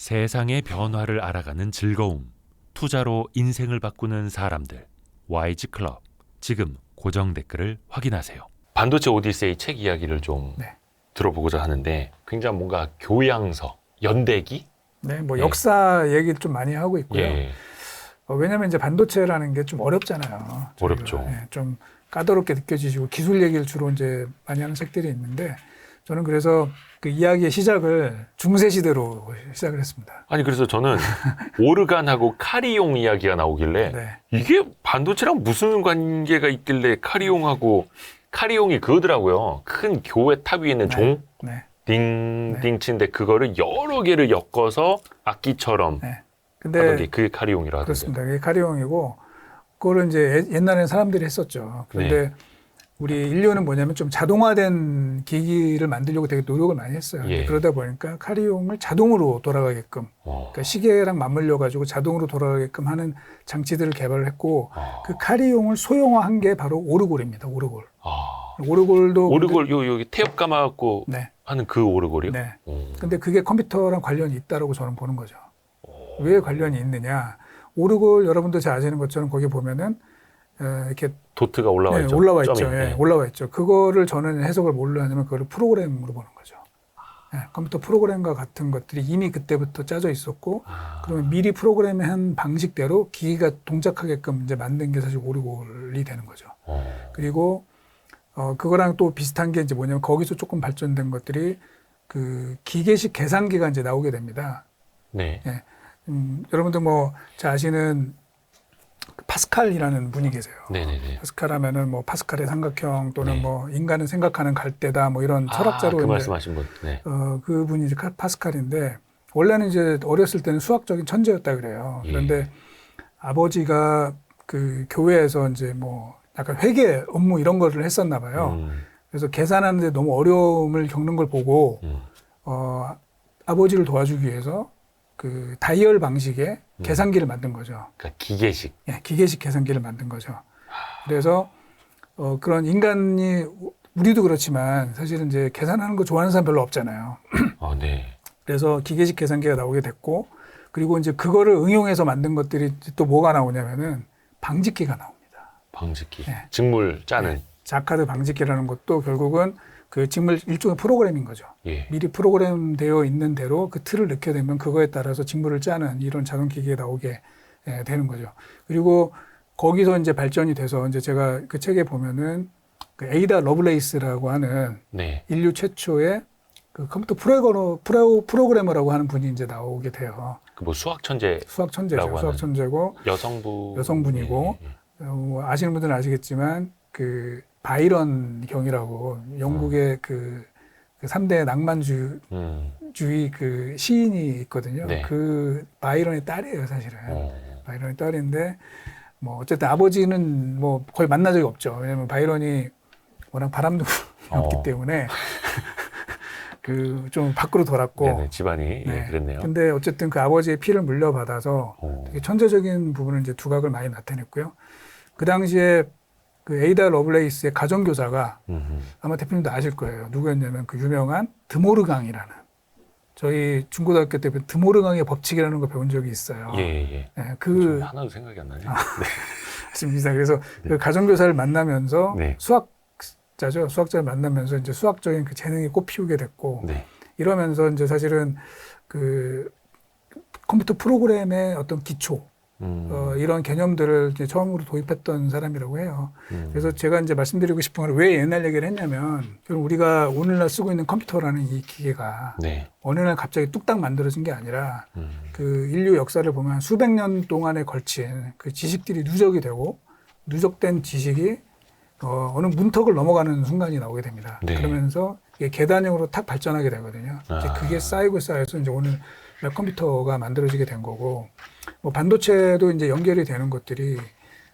세상의 변화를 알아가는 즐거움, 투자로 인생을 바꾸는 사람들, YG 클럽. 지금 고정 댓글을 확인하세요. 반도체 오디세이 책 이야기를 좀 네. 들어보고자 하는데 굉장히 뭔가 교양서, 연대기? 네, 뭐 네. 역사 얘기를 좀 많이 하고 있고요. 예. 왜냐하면 이제 반도체라는 게 좀 어렵잖아요. 어렵죠. 네, 좀 까다롭게 느껴지시고 기술 얘기를 주로 이제 많이 하는 책들이 있는데 저는 그래서 그 이야기의 시작을 중세 시대로 시작을 했습니다. 아니 그래서 저는 오르간하고 카리용 이야기가 나오길래 네. 이게 반도체랑 무슨 관계가 있길래 카리용이 그거더라고요. 큰 교회 탑 위에 있는 네. 종 네. 딩딩 치는데 그거를 여러 개를 엮어서 악기처럼 네. 하던 근데 게 그게 카리용이라 하던데요. 그렇습니다. 그게 카리용이고 그거를 이제 옛날에는 사람들이 했었죠. 그런데 네. 우리 인류는 뭐냐면 좀 자동화된 기기를 만들려고 되게 노력을 많이 했어요. 예. 그러다 보니까 카리용을 자동으로 돌아가게끔 그러니까 시계랑 맞물려 가지고 자동으로 돌아가게끔 하는 장치들을 개발을 했고 그 카리용을 소형화한 게 바로 오르골입니다. 오르골. 오르골도 오르골 여기 태엽 감아갖고 네. 하는 그 오르골이요? 네. 근데 그게 컴퓨터랑 관련이 있다라고 저는 보는 거죠. 왜 관련이 있느냐? 오르골 여러분도 잘 아시는 것처럼 거기 보면은 이렇게 도트가 올라와 네, 있죠. 올라와 있죠. 점이. 예, 네. 올라와 있죠. 그거를 저는 해석을 뭘로 하냐면 그거를 프로그램으로 보는 거죠. 예, 컴퓨터 프로그램과 같은 것들이 이미 그때부터 짜져 있었고 그러면 미리 프로그램한 방식대로 기기가 동작하게끔 이제 만든 게 사실 오르골이 되는 거죠. 그리고 그거랑 또 비슷한 게 이제 뭐냐면 거기서 조금 발전된 것들이 그 기계식 계산기가 이제 나오게 됩니다. 네. 예, 여러분들 뭐 잘 아시는 파스칼이라는 분이 계세요. 네네네. 파스칼 하면은 뭐 파스칼의 삼각형 또는 네. 뭐 인간은 생각하는 갈대다 뭐 이런 철학자로 그 이제 말씀하신 분. 네. 그분이 이제 파스칼인데 원래는 이제 어렸을 때는 수학적인 천재였다 그래요. 예. 그런데 아버지가 그 교회에서 이제 뭐 약간 회계 업무 이런 거를 했었나 봐요. 그래서 계산하는데 너무 어려움을 겪는 걸 보고 아버지를 도와주기 위해서 그 다이얼 방식의 계산기를 만든 거죠. 그러니까 기계식. 예, 기계식 계산기를 만든 거죠. 그래서 그런 인간이 우리도 그렇지만 사실은 이제 계산하는 거 좋아하는 사람 별로 없잖아요. 네. 그래서 기계식 계산기가 나오게 됐고 그리고 이제 그거를 응용해서 만든 것들이 또 뭐가 나오냐면은 방직기가 나옵니다. 방직기. 네. 직물 짜는. 자카드 방직기라는 것도 결국은 그 직물 일종의 프로그램인 거죠. 예. 미리 프로그램되어 있는 대로 그 틀을 넣게 되면 그거에 따라서 직물을 짜는 이런 자동 기기가 나오게 되는 거죠. 그리고 거기서 이제 발전이 돼서 이제 제가 그 책에 보면은 그 에이다 러블레이스라고 하는 네. 인류 최초의 그 컴퓨터 프로그래머라고 하는 분이 이제 나오게 돼요. 그 뭐 수학 천재. 수학 천재죠. 수학 천재고 여성분이고 아시는 분들은 아시겠지만 그 바이런 경이라고 영국의 그 3대 낭만주의 그 시인이 있거든요. 네. 그 바이런의 딸이에요, 사실은. 바이런의 딸인데 뭐 어쨌든 아버지는 뭐 거의 만난 적이 없죠. 왜냐면 바이런이 워낙 바람둥이였기 때문에 그 좀 밖으로 돌았고. 네네, 집안이 네. 그랬네요. 근데 어쨌든 그 아버지의 피를 물려받아서 되게 천재적인 부분을 이제 두각을 많이 나타냈고요. 그 당시에 그 에이다 러블레이스의 가정교사가 아마 대표님도 아실 거예요. 누구였냐면 그 유명한 드모르강이라는 저희 중고등학교 때 드모르강의 법칙이라는 거 배운 적이 있어요. 예. 네, 그 하나도 생각이 안 나네요. 맞습니다. 그래서 그 가정교사를 만나면서 네. 수학자를 만나면서 이제 수학적인 그 재능이 꽃피우게 됐고 네. 이러면서 이제 사실은 그 컴퓨터 프로그램의 어떤 기초 이런 개념들을 이제 처음으로 도입했던 사람이라고 해요. 그래서 제가 이제 말씀드리고 싶은 건 왜 옛날 얘기를 했냐면 우리가 오늘날 쓰고 있는 컴퓨터라는 이 기계가 네. 어느 날 갑자기 뚝딱 만들어진 게 아니라 그 인류 역사를 보면 수백 년 동안에 걸친 그 지식들이 누적이 되고 누적된 지식이 어느 문턱을 넘어가는 순간이 나오게 됩니다. 네. 그러면서 이게 계단형으로 탁 발전하게 되거든요. 이제 그게 쌓여서 이제 오늘 컴퓨터가 만들어지게 된 거고, 뭐 반도체도 이제 연결이 되는 것들이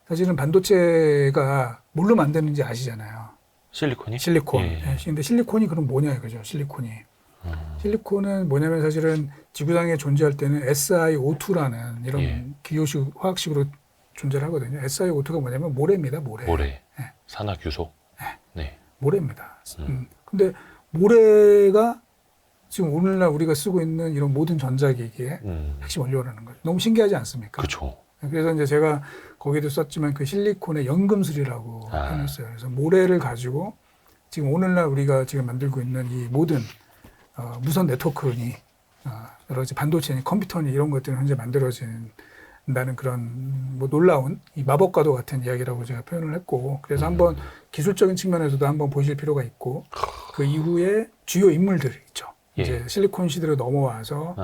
사실은 반도체가 뭘로 만드는지 아시잖아요. 실리콘이? 실리콘. 예. 네. 근데 실리콘이 그럼 뭐냐 이거죠. 실리콘이. 실리콘은 뭐냐면 사실은 지구상에 존재할 때는 SiO2라는 이런 예. 기호식 화학식으로 존재를 하거든요. SiO2가 뭐냐면 모래입니다. 모래. 네. 산화규소. 네. 모래입니다. 근데 모래가 지금 오늘날 우리가 쓰고 있는 이런 모든 전자기기의 핵심 원료라는 거죠. 너무 신기하지 않습니까? 그렇죠. 그래서 이제 제가 거기도 썼지만 그 실리콘의 연금술이라고 표현했어요. 그래서 모래를 가지고 지금 오늘날 우리가 지금 만들고 있는 이 모든 무선 네트워크니 여러 가지 반도체니 컴퓨터니 이런 것들이 현재 만들어진다는 그런 뭐 놀라운 이 마법과도 같은 이야기라고 제가 표현을 했고, 그래서 한번 기술적인 측면에서도 한번 보실 필요가 있고, 그 이후에 주요 인물들 있죠. 예. 이제 실리콘 시대로 넘어와서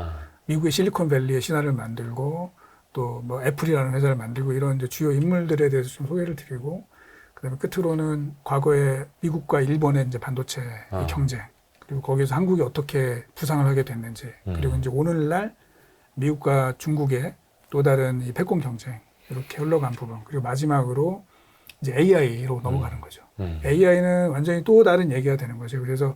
미국의 실리콘밸리의 신화를 만들고 또 뭐 애플이라는 회사를 만들고 이런 이제 주요 인물들에 대해서 좀 소개를 드리고, 그다음에 끝으로는 과거에 미국과 일본의 이제 반도체 경쟁, 그리고 거기서 한국이 어떻게 부상을 하게 됐는지, 그리고 이제 오늘날 미국과 중국의 또 다른 이 패권 경쟁 이렇게 흘러간 부분, 그리고 마지막으로 이제 AI로 넘어가는 거죠. AI는 완전히 또 다른 얘기가 되는 거죠. 그래서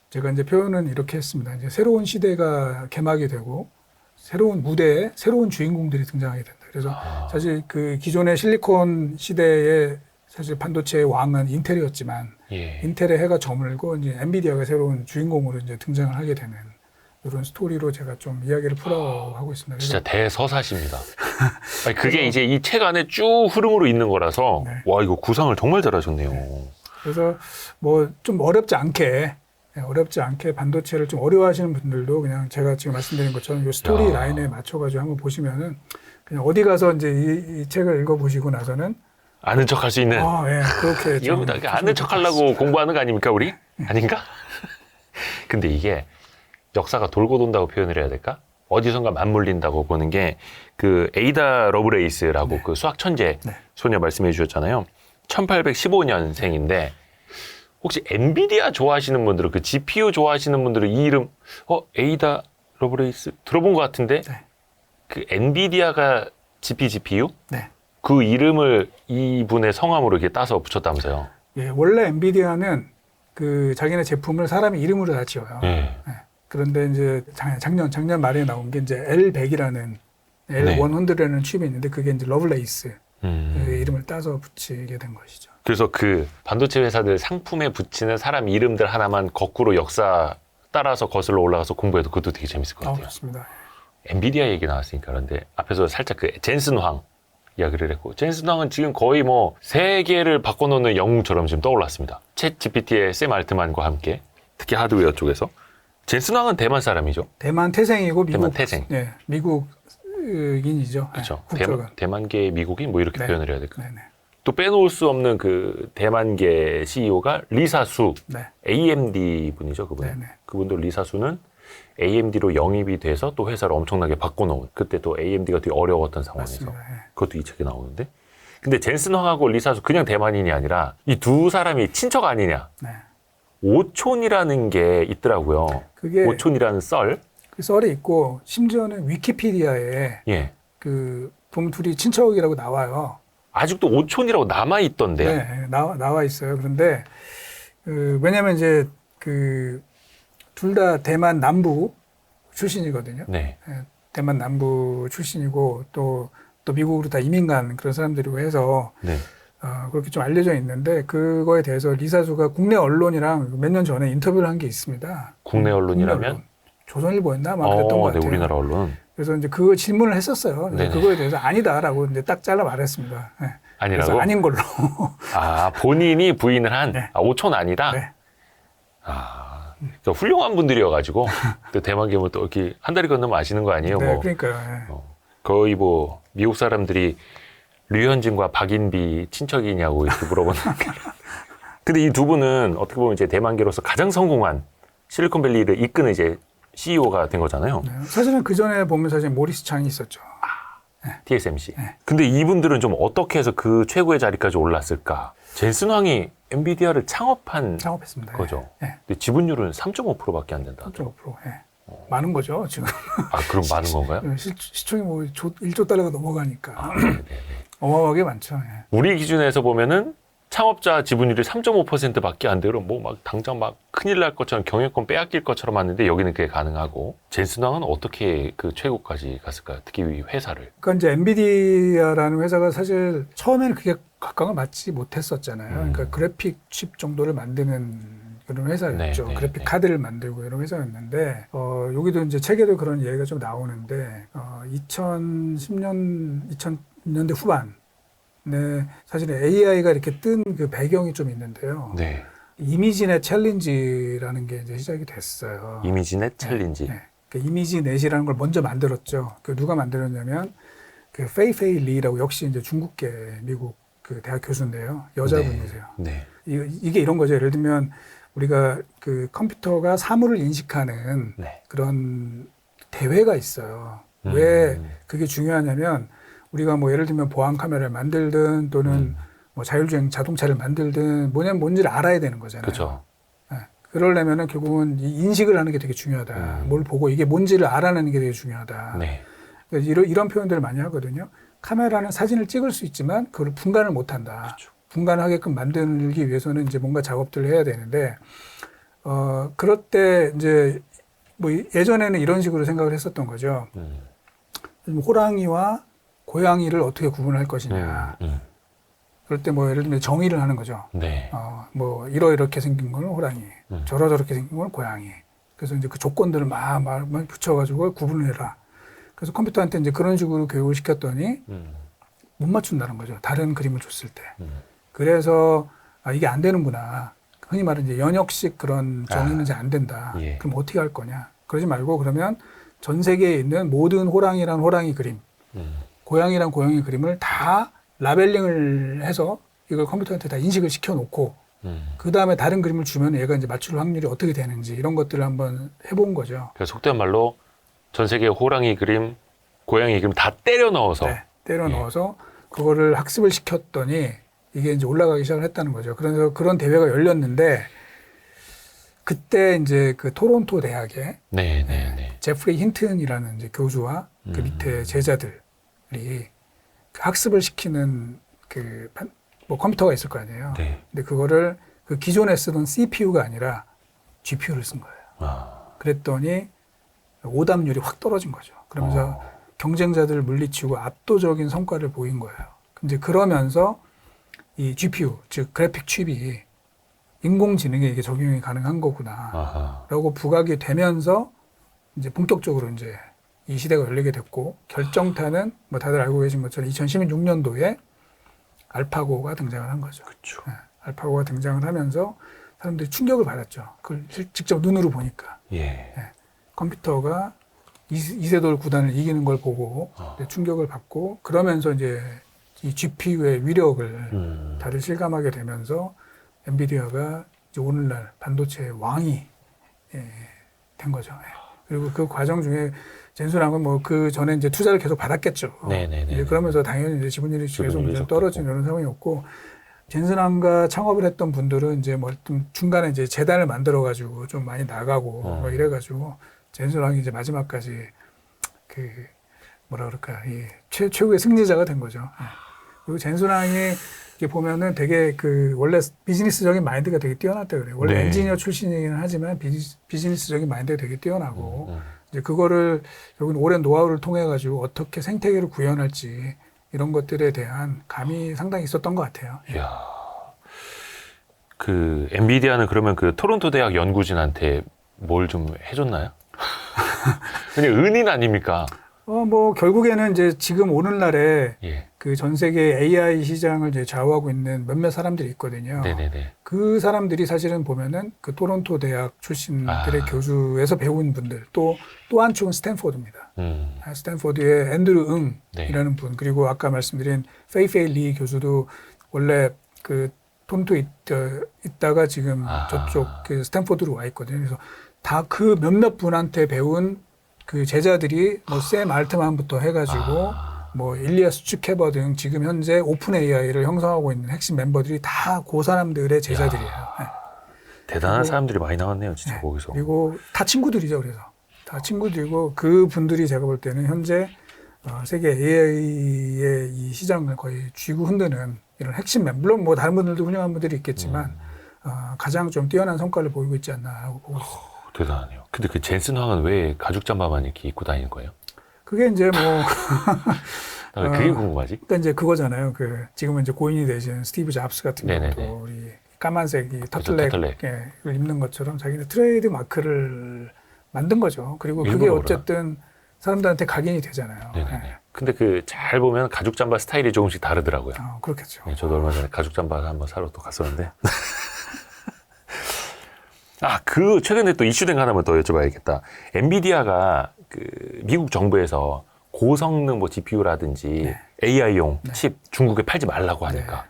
제가 이제 표현은 이렇게 했습니다. 이제 새로운 시대가 개막이 되고 새로운 무대에 새로운 주인공들이 등장하게 된다. 그래서 사실 그 기존의 실리콘 시대의 사실 반도체의 왕은 인텔이었지만 인텔의 해가 저물고 이제 엔비디아가 새로운 주인공으로 이제 등장을 하게 되는 이런 스토리로 제가 좀 이야기를 풀어가고 있습니다. 진짜 대서사십니다. 아니, 그게 이제 이 책 안에 쭉 흐름으로 있는 거라서 네. 와 이거 구상을 정말 잘하셨네요. 그래서 뭐 좀 어렵지 않게 반도체를 좀 어려워하시는 분들도 그냥 제가 지금 말씀드린 것처럼 이 스토리 라인에 맞춰가지고 한번 보시면은 그냥 어디 가서 이제 이 책을 읽어보시고 나서는 아는 척 할 수 있는 예, 그렇게 좀 이겁니다. 아는 척 하려고 공부하는 거 아닙니까 우리? 아닌가? 근데 이게 역사가 돌고 돈다고 표현을 해야 될까? 어디선가 맞물린다고 보는 게 그 에이다 러브레이스라고 그 수학 천재 소녀 말씀해 주셨잖아요. 1815년생인데 혹시 엔비디아 좋아하시는 분들은 그 GPU 좋아하시는 분들은 이 이름 에이다 러브레이스 들어본 것 같은데 그 엔비디아가 GPU? 네. 그 이름을 이분의 성함으로 이렇게 따서 붙였다면서요? 예, 원래 엔비디아는 그 자기네 제품을 사람의 이름으로 다 지어요. 예. 그런데 이제 작년 말에 나온 게 이제 L100이라는 L100라는 칩이 있는데 그게 이제 러블레이스 그 이름을 따서 붙이게 된 것이죠. 그래서 그 반도체 회사들 상품에 붙이는 사람 이름들 하나만 거꾸로 역사 따라서 거슬러 올라가서 공부해도 그것도 되게 재밌을 것 같아요. 그렇습니다. 엔비디아 얘기 나왔으니까 그런데 앞에서 살짝 그 젠슨 황 이야기를 했고, 젠슨 황은 지금 거의 뭐 세계를 바꿔놓는 영웅처럼 지금 떠올랐습니다. 챗 GPT의 샘 알트만과 함께 특히 하드웨어 쪽에서. 젠슨 황은 대만 사람이죠. 대만 태생이고 미국 대만 태생. 예, 미국인이죠. 그렇죠. 국적은. 대만계 미국인 뭐 이렇게 표현을 해야 될까. 네네. 또 빼놓을 수 없는 그 대만계 CEO가 리사수, 네. AMD 분이죠, 그분. 네네. 그분도 리사수는 AMD로 영입이 돼서 또 회사를 엄청나게 바꿔놓은, 그때 또 AMD가 되게 어려웠던 상황에서 맞습니다. 예. 그것도 이 책에 나오는데, 근데 젠슨 황하고 리사수 그냥 대만인이 아니라 이 두 사람이 친척 아니냐, 네. 오촌이라는 게 있더라고요. 그게 오촌이라는 썰. 그 썰이 있고 심지어는 위키피디아에 예. 그 부모 둘이 친척이라고 나와요. 아직도 오촌이라고 남아 있던데요. 네, 나와 있어요. 그런데 왜냐면 이제 그 둘 다 대만 남부 출신이거든요. 네. 대만 남부 출신이고 또 미국으로 다 이민 간 그런 사람들이고 해서 네. 그렇게 좀 알려져 있는데 그거에 대해서 리사수가 국내 언론이랑 몇 년 전에 인터뷰를 한 게 있습니다. 국내 언론이라면? 언론. 조선일보였나? 막 그랬던 것 네, 같아요. 우리나라 언론. 그래서 이제 그 질문을 했었어요. 네네. 그거에 대해서 아니다라고 이제 딱 잘라 말했습니다. 네. 아니라고? 그래서 아닌 걸로. 아, 본인이 부인을 한, 네. 오촌 아니다? 네. 그러니까 훌륭한 분들이어가지고, 또 대만 계면 또 이렇게 한 다리 건너면 아시는 거 아니에요? 네, 뭐. 그러니까요. 거의 뭐, 미국 사람들이 류현진과 박인비 친척이냐고 이렇게 물어보는. 근데 이 두 분은 어떻게 보면 이제 대만계로서 가장 성공한 실리콘밸리를 이끄는 이제 CEO가 된 거잖아요. 네. 사실은 그 전에 보면 사실 모리스 창이 있었죠. TSMC. 네. 근데 이분들은 좀 어떻게 해서 그 최고의 자리까지 올랐을까? 젠슨 황이 엔비디아를 창업했습니다. 거죠. 네. 근데 지분율은 3.5%밖에 안 된다. 3.5%. 예. 많은 거죠, 지금. 그럼 많은 건가요? 시총이 뭐 1조 달러가 넘어가니까. 네네. 어마어마하게 많죠. 예. 우리 기준에서 보면은 창업자 지분율이 3.5%밖에 안 되면 뭐 막 당장 막 큰일 날 것처럼 경영권 빼앗길 것처럼 왔는데 여기는 그게 가능하고, 젠슨 황은 어떻게 그 최고까지 갔을까요? 특히 이 회사를. 그러니까 이제 엔비디아라는 회사가 사실 처음에는 그게 각광을 받지 못했었잖아요. 그러니까 그래픽 칩 정도를 만드는 그런 회사였죠. 네, 네, 그래픽 네. 카드를 만들고 이런 회사였는데 여기도 이제 책에도 그런 얘기가 좀 나오는데 2010년 2000년대 후반에 사실 AI가 이렇게 뜬 그 배경이 좀 있는데요. 네. 이미지넷 챌린지라는 게 이제 시작이 됐어요. 이미지넷 챌린지. 네. 그 이미지넷이라는 걸 먼저 만들었죠. 그 누가 만들었냐면 그 페이페이 리라고 역시 이제 중국계 미국 그 대학 교수인데요. 여자분이세요. 네. 이게 이런 거죠. 예를 들면 우리가 그 컴퓨터가 사물을 인식하는 네. 그런 대회가 있어요. 왜 그게 중요하냐면 우리가 뭐 예를 들면 보안 카메라를 만들든 또는 뭐 자율주행 자동차를 만들든 뭔지를 알아야 되는 거잖아요. 그렇죠. 네. 그러려면은 결국은 이 인식을 하는 게 되게 중요하다. 뭘 보고 이게 뭔지를 알아내는 게 되게 중요하다. 네. 그래서 이런 표현들을 많이 하거든요. 카메라는 사진을 찍을 수 있지만 그걸 분간을 못 한다. 그렇죠. 분간하게끔 만들기 위해서는 이제 뭔가 작업들을 해야 되는데, 그럴 때 이제 뭐 예전에는 이런 식으로 생각을 했었던 거죠. 호랑이와 고양이를 어떻게 구분할 것이냐. 그럴 때 뭐 예를 들면 정의를 하는 거죠. 네. 뭐 이렇게 생긴 거는 호랑이, 저렇게 생긴 거는 고양이. 그래서 이제 그 조건들을 막 붙여가지고 구분을 해라. 그래서 컴퓨터한테 이제 그런 식으로 교육을 시켰더니 못 맞춘다는 거죠. 다른 그림을 줬을 때. 그래서 이게 안 되는구나. 흔히 말하는 이제 연역식 그런 정의는 이제 안 된다. 예. 그럼 어떻게 할 거냐? 그러지 말고 그러면 전 세계에 있는 모든 호랑이란 호랑이 그림, 고양이란 고양이 그림을 다 라벨링을 해서 이걸 컴퓨터한테 다 인식을 시켜놓고 그 다음에 다른 그림을 주면 얘가 이제 맞출 확률이 어떻게 되는지 이런 것들을 한번 해본 거죠. 그래서 속된 말로 전 세계 호랑이 그림, 고양이 그림 다 때려 넣어서. 네, 때려 넣어서 그거를 학습을 시켰더니 이게 이제 올라가기 시작을 했다는 거죠. 그래서 그런 대회가 열렸는데 그때 이제 그 토론토 대학에 네. 제프리 힌튼이라는 이제 교수와 그 밑에 제자들이 그 학습을 시키는 뭐 컴퓨터가 있을 거 아니에요. 네. 근데 그거를 그 기존에 쓰던 CPU가 아니라 GPU를 쓴 거예요. 그랬더니 오답률이 확 떨어진 거죠. 그러면서 경쟁자들을 물리치고 압도적인 성과를 보인 거예요. 이제 그러면서 이 GPU, 즉 그래픽 칩이 인공지능에 이게 적용이 가능한 거구나 라고 부각이 되면서 이제 본격적으로 이제 이 시대가 열리게 됐고 결정타는 뭐 다들 알고 계신 것처럼 2016년도에 알파고가 등장을 한 거죠. 그렇죠. 네, 알파고가 등장을 하면서 사람들이 충격을 받았죠. 그걸 직접 눈으로 보니까. 예. 네, 컴퓨터가 이세돌 구단을 이기는 걸 보고 충격을 받고 그러면서 이제 이 GPU의 위력을 다들 실감하게 되면서 엔비디아가 이제 오늘날 반도체의 왕이 된 거죠. 그리고 그 과정 중에 젠슨왕은 뭐 그 전에 이제 투자를 계속 받았겠죠. 네네네. 이제 그러면서 당연히 이제 지분율이 계속 이제 떨어지는 이런 상황이었고 젠슨왕과 창업을 했던 분들은 이제 뭐 중간에 이제 재단을 만들어 가지고 좀 많이 나가고 뭐 이래 가지고 젠슨왕이 이제 마지막까지 그 뭐라 그럴까 이 최고의 승리자가 된 거죠. 그리고 젠슨왕이 이렇게 보면은 되게 그 원래 비즈니스적인 마인드가 되게 뛰어났다 그래요. 원래 엔지니어 출신이긴 하지만 비즈니스적인 마인드가 되게 뛰어나고 이제 그거를 결국은 오랜 노하우를 통해 가지고 어떻게 생태계를 구현할지 이런 것들에 대한 감이 상당히 있었던 것 같아요. 이야. 그 엔비디아는 그러면 그 토론토 대학 연구진한테 뭘 좀 해줬나요? 그냥 은인 아닙니까? 뭐 결국에는 이제 지금 오늘날에 예. 그 전 세계 AI 시장을 이제 좌우하고 있는 몇몇 사람들이 있거든요. 네네네. 그 사람들이 사실은 보면은 그 토론토 대학 출신들의 교수에서 배운 분들 또 한쪽은 스탠포드입니다. 스탠포드의 앤드루 응이라는 분 그리고 아까 말씀드린 페이페이 리 교수도 원래 그 토론토에 있다가 지금 저쪽 그 스탠포드로 와 있거든요. 그래서 다 그 몇몇 분한테 배운 그 제자들이 뭐 샘 알트만부터 해가지고 뭐 일리아스 츠케버 등 지금 현재 오픈 AI를 형성하고 있는 핵심 멤버들이 다 그 사람들의 제자들이에요. 네. 대단한 그리고, 사람들이 많이 나왔네요, 진짜 네. 거기서. 그리고 다 친구들이죠, 그래서 다 친구들이고 그 분들이 제가 볼 때는 현재 세계 AI의 이 시장을 거의 쥐고 흔드는 이런 핵심 멤버, 물론 뭐 다른 분들도 훌륭한 분들이 있겠지만 가장 좀 뛰어난 성과를 보이고 있지 않나라고 보고 있습니다. 대단하네요. 근데 그 젠슨 황은 왜 가죽 잠바만 이렇게 입고 다니는 거예요? 그게 이제 뭐 그게 궁금하지? 그러니까 이제 그거잖아요. 그 지금은 이제 고인이 되신 스티브 잡스 같은 네네네. 경우도 우리 까만색 이 터틀넥. 터틀넥을 입는 것처럼 자기네 트레이드 마크를 만든 거죠. 그리고 그게 일부러 어쨌든 사람들한테 각인이 되잖아요. 네네네. 네. 근데 그 잘 보면 가죽 잠바 스타일이 조금씩 다르더라고요. 그렇겠죠. 네, 저도 얼마 전에 가죽 잠바를 한번 사러 또 갔었는데. 그 최근에 또 이슈된 거 하나만 더 여쭤봐야겠다. 엔비디아가 그 미국 정부에서 고성능 뭐 GPU라든지 AI용 칩 중국에 팔지 말라고 하니까.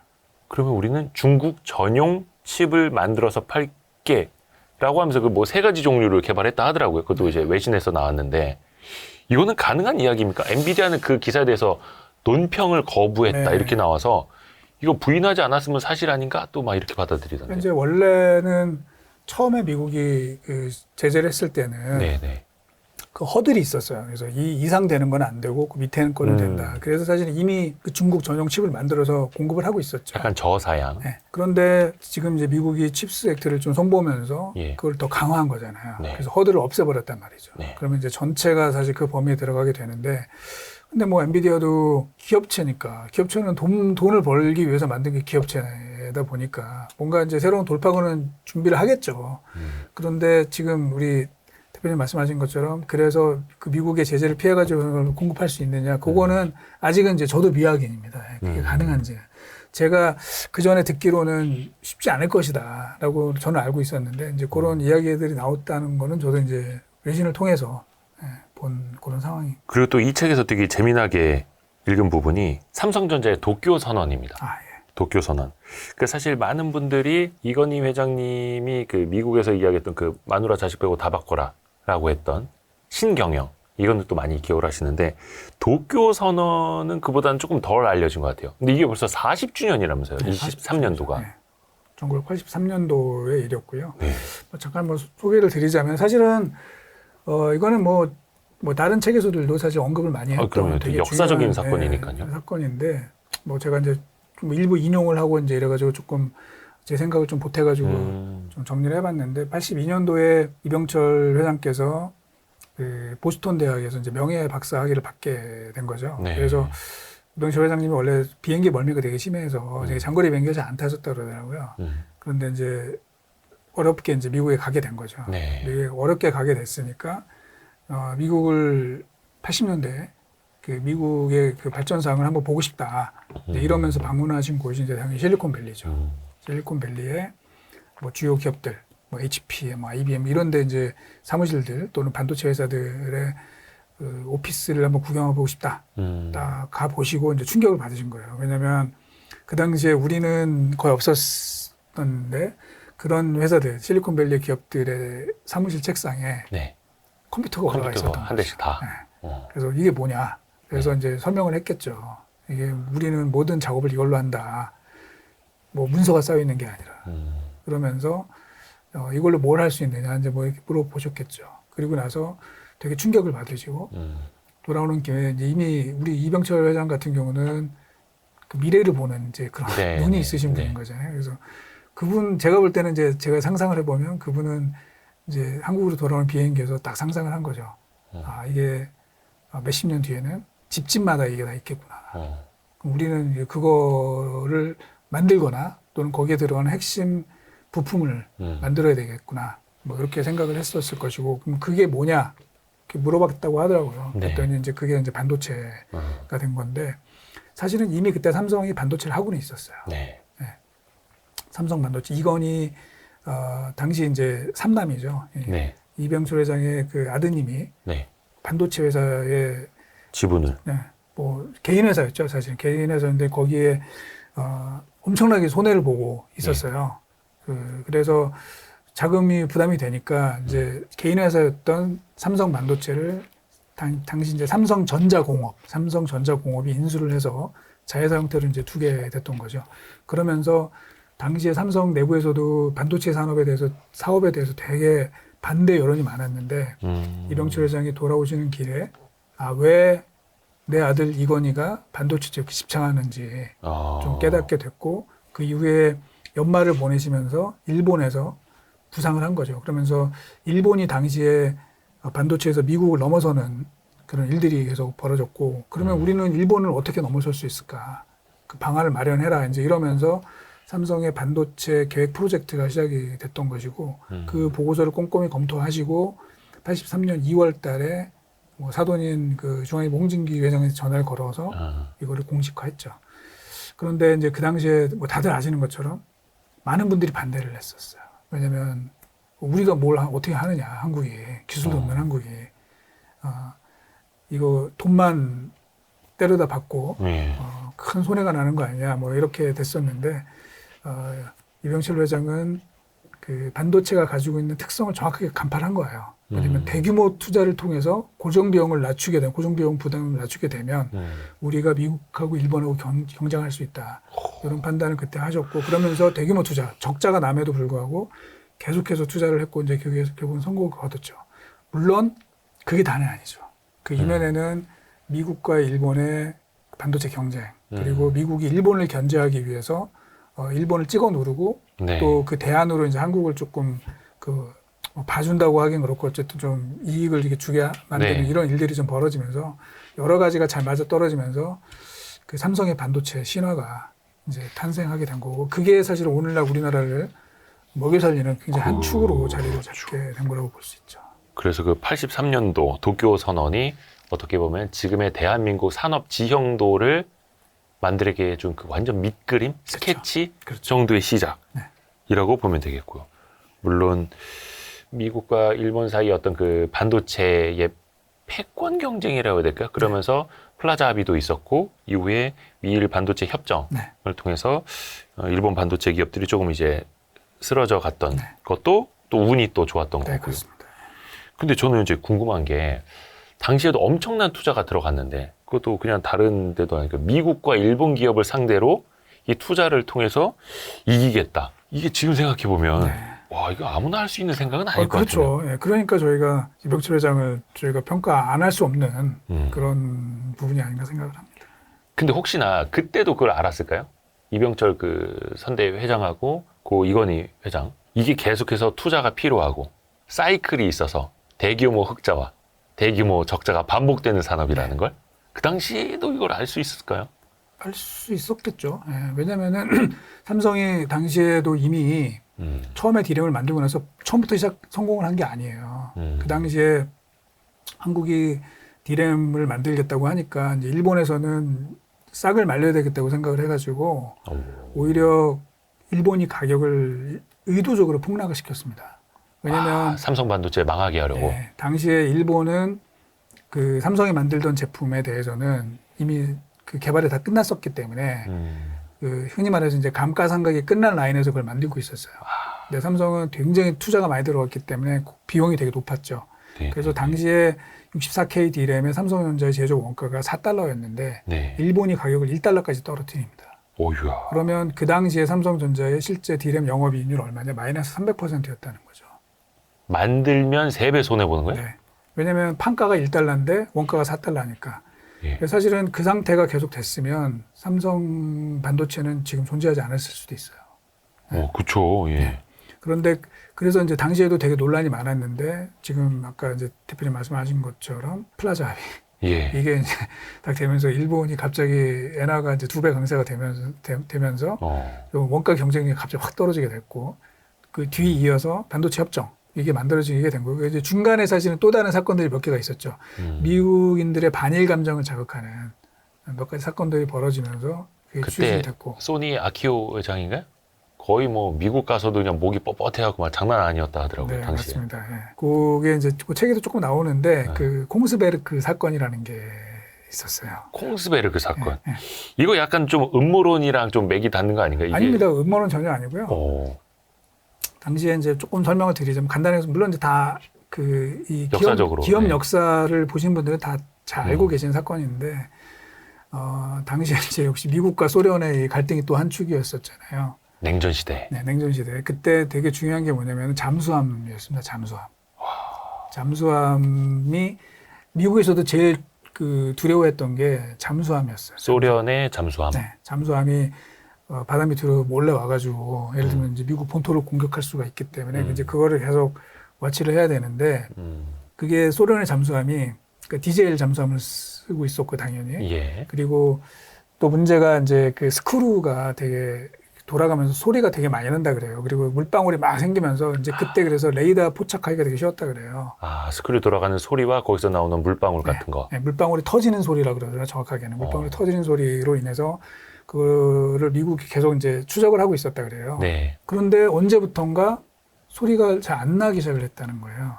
그러면 우리는 중국 전용 칩을 만들어서 팔게라고 하면서 그 뭐 3가지 종류를 개발했다 하더라고요. 그것도 이제 외신에서 나왔는데 이거는 가능한 이야기입니까? 엔비디아는 그 기사에 대해서 논평을 거부했다 이렇게 나와서 이거 부인하지 않았으면 사실 아닌가 또 막 이렇게 받아들이던데. 이제 원래는 처음에 미국이 그 제재를 했을 때는 네네. 그 허들이 있었어요. 그래서 이 이상 되는 건 안 되고 그 밑에는 거는 된다. 그래서 사실 이미 그 중국 전용 칩을 만들어서 공급을 하고 있었죠. 약간 저사양. 네. 그런데 지금 이제 미국이 칩스 액트를 좀 손보면서 그걸 더 강화한 거잖아요. 네. 그래서 허들을 없애버렸단 말이죠. 네. 그러면 이제 전체가 사실 그 범위에 들어가게 되는데, 근데 뭐 엔비디아도 기업체니까 기업체는 돈을 벌기 위해서 만든 게 기업체다 보니까 뭔가 이제 새로운 돌파구는 준비를 하겠죠. 그런데 지금 우리 대표님 말씀하신 것처럼 그래서 그 미국의 제재를 피해가지고 공급할 수 있느냐, 그거는 아직은 이제 저도 미확인입니다. 그게 가능한지. 제가 그 전에 듣기로는 쉽지 않을 것이다라고 저는 알고 있었는데 이제 그런 이야기들이 나왔다는 거는 저도 이제 외신을 통해서 본 그런 상황이. 그리고 또 이 책에서 되게 재미나게 읽은 부분이 삼성전자의 도쿄 선언입니다. 도쿄 선언. 그 사실 많은 분들이 이건희 회장님이 그 미국에서 이야기했던 그 마누라 자식 빼고 다 바꿔라라고 했던 신경영, 이건 또 많이 기억을 하시는데 도쿄 선언은 그보다는 조금 덜 알려진 것 같아요. 근데 이게 벌써 40주년이라면서요. 23년도가. 1983년도의 일이었고요. 잠깐 뭐 소개를 드리자면 사실은 이거는 뭐 다른 책에서도 사실 언급을 많이 했던 되게 역사적인 사건이니까요. 사건인데 뭐 제가 이제 좀 일부 인용을 하고 이제 이래가지고 조금 제 생각을 좀 보태가지고 좀 정리를 해봤는데 82년도에 이병철 회장께서 그 보스턴 대학에서 이제 명예 박사 학위를 받게 된 거죠. 그래서 이병철 회장님이 원래 비행기 멀미가 되게 심해서 되게 장거리 비행기를 잘 안 타셨다 그러더라고요. 그런데 이제 어렵게 이제 미국에 가게 된 거죠. 미국에 어렵게 가게 됐으니까 미국을 80년대 그 미국의 그 발전 사항을 한번 보고 싶다. 이러면서 방문하신 곳이 이제 당연히 실리콘밸리죠. 실리콘밸리에 뭐 주요 기업들, 뭐 HP, 뭐 IBM 이런 데 이제 사무실들 또는 반도체 회사들의 그 오피스를 한번 구경해 보고 싶다. 딱 가 보시고 이제 충격을 받으신 거예요. 왜냐면 그 당시에 우리는 거의 없었는데 그런 회사들, 실리콘밸리 기업들의 사무실 책상에 컴퓨터가 올라가 있었던 한 대씩 다. 그래서 이게 뭐냐. 그래서 이제 설명을 했겠죠. 이게 우리는 모든 작업을 이걸로 한다. 뭐 문서가 쌓여 있는 게 아니라. 그러면서 이걸로 뭘 할 수 있느냐 이제 뭐 이렇게 물어보셨겠죠. 그리고 나서 되게 충격을 받으시고 돌아오는 김에 이제 이미 우리 이병철 회장 같은 경우는 그 미래를 보는 이제 그런 눈이 있으신 분인 거잖아요. 그래서 그분 제가 볼 때는 이제 제가 상상을 해보면 그분은 이제 한국으로 돌아오는 비행기에서 딱 상상을 한 거죠. 이게 몇십 년 뒤에는 집집마다 이게 다 있겠구나. 그럼 우리는 이제 그거를 만들거나 또는 거기에 들어가는 핵심 부품을 만들어야 되겠구나. 뭐 이렇게 생각을 했었을 것이고, 그럼 그게 뭐냐? 이렇게 물어봤다고 하더라고요. 그랬더니 이제 그게 이제 반도체가 된 건데, 사실은 이미 그때 삼성이 반도체를 하고는 있었어요. 삼성 반도체. 이건희, 당시 이제 삼남이죠. 이병철 회장의 그 아드님이 반도체 회사의 지분을. 뭐 개인 회사였죠. 사실 개인 회사인데 거기에 엄청나게 손해를 보고 있었어요. 그래서 자금이 부담이 되니까 이제 개인 회사였던 삼성 반도체를 당시 이제 삼성전자공업이 인수를 해서 자회사 형태로 이제 두게 됐던 거죠. 그러면서 당시에 삼성 내부에서도 반도체 사업에 대해서 되게 반대 여론이 많았는데 이병철 회장이 돌아오시는 길에 왜 내 아들 이건희가 반도체에 집착하는지 좀 깨닫게 됐고 그 이후에 연말을 보내시면서 일본에서 부상을 한 거죠. 그러면서 일본이 당시에 반도체에서 미국을 넘어서는 그런 일들이 계속 벌어졌고 그러면 우리는 일본을 어떻게 넘어설 수 있을까? 그 방안을 마련해라. 이제 이러면서 삼성의 반도체 계획 프로젝트가 시작이 됐던 것이고 그 보고서를 꼼꼼히 검토하시고 83년 2월 달에 뭐 사돈인 그 중앙일 홍진기 회장한테 전화를 걸어서 이거를 공식화했죠. 그런데 이제 그 당시에 뭐 다들 아시는 것처럼 많은 분들이 반대를 했었어요. 왜냐하면 우리가 뭘 어떻게 하느냐, 한국이 기술도 없는 한국이 이거 돈만 때려다 받고 큰 손해가 나는 거 아니냐, 뭐 이렇게 됐었는데 이병철 회장은 그 반도체가 가지고 있는 특성을 정확하게 간파한 거예요. 왜냐하면 대규모 투자를 통해서 고정비용을 낮추게 되면 고정비용 부담을 낮추게 되면 우리가 미국하고 일본하고 경쟁할 수 있다. 이런 판단을 그때 하셨고 그러면서 대규모 투자 적자가 남에도 불구하고 계속해서 투자를 했고 이제 결국은 성공을 거뒀죠. 물론 그게 다는 아니죠. 그 이면에는 미국과 일본의 반도체 경쟁 그리고 미국이 일본을 견제하기 위해서 일본을 찍어 누르고 네. 또 그 대안으로 이제 한국을 조금 뭐 봐준다고 하긴 그렇고 어쨌든 좀 이익을 이렇게 주게 만드는 네. 이런 일들이 좀 벌어지면서 여러 가지가 잘 맞아 떨어지면서 그 삼성의 반도체 신화가 이제 탄생하게 된 거고 그게 사실 오늘날 우리나라를 먹여 살리는 굉장히 한 축으로 자리를 잡게 된 거라고 볼 수 있죠. 그래서 그 83년도 도쿄 선언이 어떻게 보면 지금의 대한민국 산업 지형도를 만들게 해준 그 완전 밑그림, 스케치 그렇죠. 정도의 시작이라고 네. 보면 되겠고요. 물론 미국과 일본 사이 어떤 그 반도체의 패권 경쟁이라고 해야 될까요? 그러면서 플라자 합의도 있었고 이후에 미일 반도체 협정을 네. 통해서 일본 반도체 기업들이 조금 이제 쓰러져 갔던 네. 것도 또 운이 또 좋았던 네, 거고요. 그렇습니다. 근데 저는 이제 궁금한 게 당시에도 엄청난 투자가 들어갔는데 그것도 그냥 다른 데도 아니고 미국과 일본 기업을 상대로 이 투자를 통해서 이기겠다. 이게 지금 생각해 보면 네. 와 이거 아무나 할 수 있는 생각은 아닐 것 같아요. 그렇죠. 예, 그러니까 저희가 이병철 회장을 저희가 평가 안 할 수 없는 그런 부분이 아닌가 생각을 합니다. 근데 혹시나 그때도 그걸 알았을까요? 이병철 그 선대 회장하고 고 이건희 회장 이게 계속해서 투자가 필요하고 사이클이 있어서 대규모 흑자와 대규모 적자가 반복되는 산업이라는 걸 그 당시에도 이걸 알 수 있을까요? 할 수 있었겠죠. 예, 왜냐면은 삼성이 당시에도 이미 처음에 디램을 만들고 나서 처음부터 성공을 한 게 아니에요. 그 당시에 한국이 디램을 만들겠다고 하니까 이제 일본에서는 싹을 말려야 되겠다고 생각을 해가지고 오히려 일본이 가격을 의도적으로 폭락을 시켰습니다. 왜냐면 삼성 반도체 망하게 하려고. 예, 당시에 일본은 그 삼성이 만들던 제품에 대해서는 이미 그 개발이 다 끝났었기 때문에 그 흔히 말해서 이제 감가상각이 끝난 라인에서 그걸 만들고 있었어요. 근데 삼성은 굉장히 투자가 많이 들어갔기 때문에 비용이 되게 높았죠. 네. 그래서 당시에 64K D램의 삼성전자의 제조 원가가 4달러였는데 네. 일본이 가격을 1달러까지 떨어뜨립니다. 오유야. 그러면 그 당시에 삼성전자의 실제 D램 영업이익률 얼마냐? 마이너스 300%였다는 거죠. 만들면 3배 손해보는 거예요? 네. 왜냐하면 판가가 1달러인데 원가가 4달러니까. 예. 사실은 그 상태가 계속 됐으면 삼성 반도체는 지금 존재하지 않았을 수도 있어요. 그쵸. 예. 네. 그런데 그래서 이제 당시에도 되게 논란이 많았는데 지금 아까 이제 대표님 말씀하신 것처럼 플라자 합의 예. 이게 이제 딱 되면서 일본이 갑자기 엔화가 이제 2배 강세가 되면서 원가 경쟁력이 갑자기 확 떨어지게 됐고 그 뒤 이어서 반도체 협정 이게 만들어지게 된 거고 이제 중간에 사실은 또 다른 사건들이 몇 개가 있었죠. 미국인들의 반일 감정을 자극하는 몇 가지 사건들이 벌어지면서 그게 그때 추진이 됐고 소니 아키오 회장인가요? 거의 뭐 미국 가서도 그냥 목이 뻣뻣해갖고 막 장난 아니었다 하더라고요. 네, 당시에. 맞습니다. 예. 그게 이제 그 책에도 조금 나오는데 그 콩스베르크 사건이라는 게 있었어요. 콩스베르그 사건. 예, 예. 이거 약간 좀 음모론이랑 좀 맥이 닿는 거 아닌가요? 이게? 아닙니다. 음모는 전혀 아니고요. 당시에 이제 조금 설명을 드리자면 간단히 물론 이제 다 그 이 역사적으로, 기업 네. 역사를 보신 분들은 다 잘 알고 계신 사건인데 당시에 이제 역시 미국과 소련의 이 갈등이 또 한 축이었었잖아요. 냉전 시대. 네, 냉전 시대. 그때 되게 중요한 게 뭐냐면 잠수함이었습니다. 잠수함. 잠수함이 미국에서도 제일 그 두려워했던 게 잠수함이었어요. 소련의 잠수함. 네, 잠수함이 바다 밑으로 몰래 와가지고 예를 들면 이제 미국 본토를 공격할 수가 있기 때문에 이제 그거를 계속 와치를 해야 되는데 그게 소련의 잠수함이 그 디젤 잠수함을 쓰고 있었고 당연히 예. 그리고 또 문제가 이제 그 스크루가 되게 돌아가면서 소리가 되게 많이 난다 그래요. 그리고 물방울이 막 생기면서 이제 그때 그래서 레이더 포착하기가 되게 쉬웠다 그래요. 아, 스크류 돌아가는 소리와 거기서 나오는 물방울 같은 거. 네, 물방울이 터지는 소리라 그러더라고요. 정확하게는 물방울이 터지는 소리로 인해서 그거를 미국이 계속 이제 추적을 하고 있었다 그래요. 네. 그런데 언제부턴가 소리가 잘 안 나기 시작을 했다는 거예요.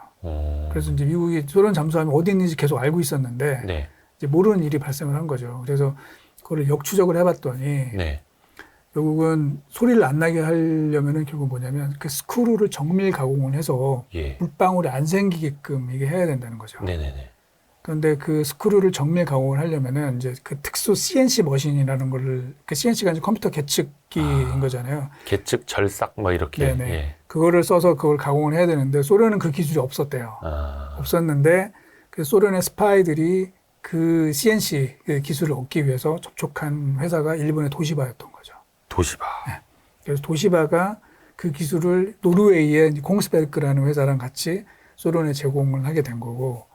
그래서 이제 미국이 소련 잠수함이 어디 있는지 계속 알고 있었는데 네. 이제 모르는 일이 발생을 한 거죠. 그래서 그거를 역추적을 해봤더니 네. 결국은 소리를 안 나게 하려면은 결국 뭐냐면 그 스크루를 정밀 가공을 해서 예. 물방울이 안 생기게끔 이게 해야 된다는 거죠. 네네네. 그런데 그 스크루를 정밀 가공을 하려면은 이제 그 특수 CNC 머신이라는 거를 그 CNC가 이제 컴퓨터 계측기인 거잖아요. 계측, 절삭 뭐 이렇게. 네네. 예. 그거를 써서 그걸 가공을 해야 되는데 소련은 그 기술이 없었대요. 아. 없었는데 그 소련의 스파이들이 그 CNC 그 기술을 얻기 위해서 접촉한 회사가 일본의 도시바였던 거죠. 도시바. 그래서 도시바가 그 기술을 노르웨이의 공스베르크라는 회사랑 같이 소련에 제공을 하게 된 거고,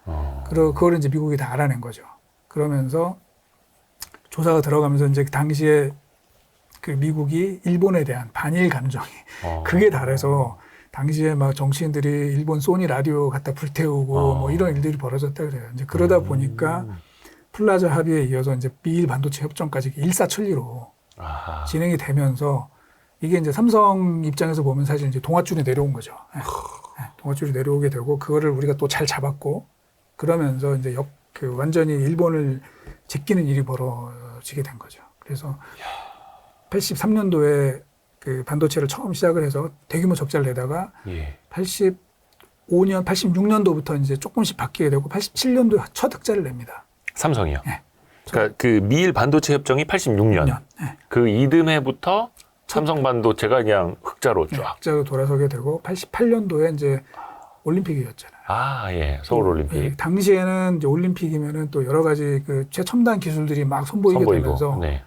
그걸 이제 미국이 다 알아낸 거죠. 그러면서 조사가 들어가면서 이제 그 당시에 그 미국이 일본에 대한 반일 감정이 극에 달해서 당시에 막 정치인들이 일본 소니 라디오 갖다 불태우고 뭐 이런 일들이 벌어졌다 그래요. 이제 그러다 보니까 플라자 합의에 이어서 이제 미일 반도체 협정까지 일사천리로 아하. 진행이 되면서 이게 이제 삼성 입장에서 보면 사실 이제 동아줄이 내려온 거죠. 동아줄이 내려오게 되고 그거를 우리가 또 잘 잡았고 그러면서 이제 완전히 일본을 제끼는 일이 벌어지게 된 거죠. 그래서 83년도에 그 반도체를 처음 시작을 해서 대규모 적자를 내다가 예. 85년, 86년도부터 이제 조금씩 바뀌게 되고 87년도에 첫 흑자를 냅니다. 삼성이요. 네. 그러니까 그 미일 반도체 협정이 86년. 네. 그 이듬해부터 삼성 반도체가 그냥 흑자로 네, 쫙. 흑자로 돌아서게 되고 88년도에 이제 올림픽이었잖아요. 아, 예. 서울 올림픽. 예, 당시에는 이제 올림픽이면은 또 여러 가지 그 최첨단 기술들이 막 선보이게 되면서 네.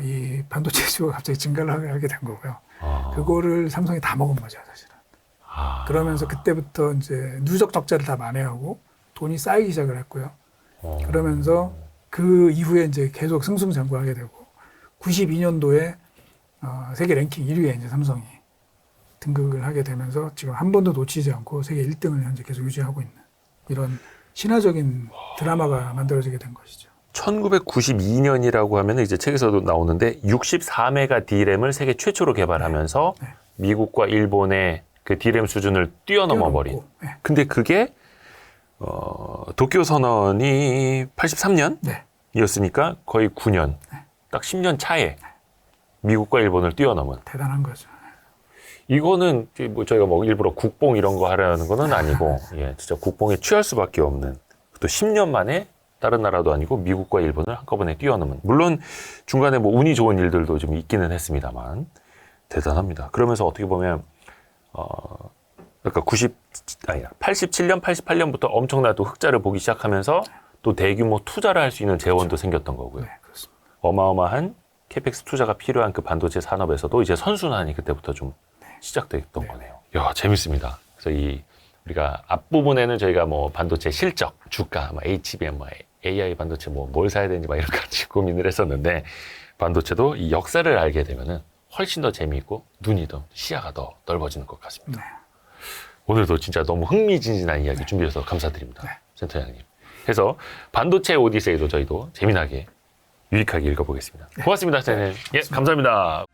이 반도체 수요가 갑자기 증가를 하게 된 거고요. 아. 그거를 삼성이 다 먹은 거죠, 사실은. 아. 그러면서 그때부터 이제 누적 적자를 다 만회하고 돈이 쌓이기 시작을 했고요. 그러면서 그 이후에 이제 계속 승승장구하게 되고 92년도에 세계 랭킹 1위에 이제 삼성이 등극을 하게 되면서 지금 한 번도 놓치지 않고 세계 1등을 현재 계속 유지하고 있는 이런 신화적인 드라마가 만들어지게 된 것이죠. 1992년이라고 하면 이제 책에서도 나오는데 64메가 D램을 세계 최초로 개발하면서 네. 미국과 일본의 그 D램 수준을 뛰어넘어 버린. 네. 근데 그게 도쿄 선언이 83년이었으니까 네. 거의 9년, 딱 10년 차에 미국과 일본을 뛰어넘은. 대단한 거죠. 이거는 뭐 저희가 뭐 일부러 국뽕 이런 거 하려는 거는 아니고, 예, 진짜 국뽕에 취할 수밖에 없는. 또 10년 만에 다른 나라도 아니고 미국과 일본을 한꺼번에 뛰어넘은. 물론 중간에 뭐 운이 좋은 일들도 좀 있기는 했습니다만 대단합니다. 그러면서 어떻게 보면 그러니까 87년, 88년부터 엄청난 또 흑자를 보기 시작하면서 또 대규모 투자를 할 수 있는 재원도 생겼던 거고요. 네, 그렇습니다. 어마어마한 캐펙스 투자가 필요한 그 반도체 산업에서도 이제 선순환이 그때부터 좀 시작됐던 거네요. 야, 재밌습니다. 그래서 우리가 앞부분에는 저희가 뭐 반도체 실적, 주가, 뭐 HBM, 뭐 AI 반도체 뭐 뭘 사야 되는지 막 이런 거 같이 고민을 했었는데 반도체도 이 역사를 알게 되면은 훨씬 더 재미있고 눈이 더 시야가 더 넓어지는 것 같습니다. 네. 오늘도 진짜 너무 흥미진진한 이야기 준비해 주셔서 감사드립니다. 센터장님. 그래서 반도체 오디세이도 저희도 재미나게 유익하게 읽어보겠습니다. 고맙습니다, 선생님. 예, 감사합니다.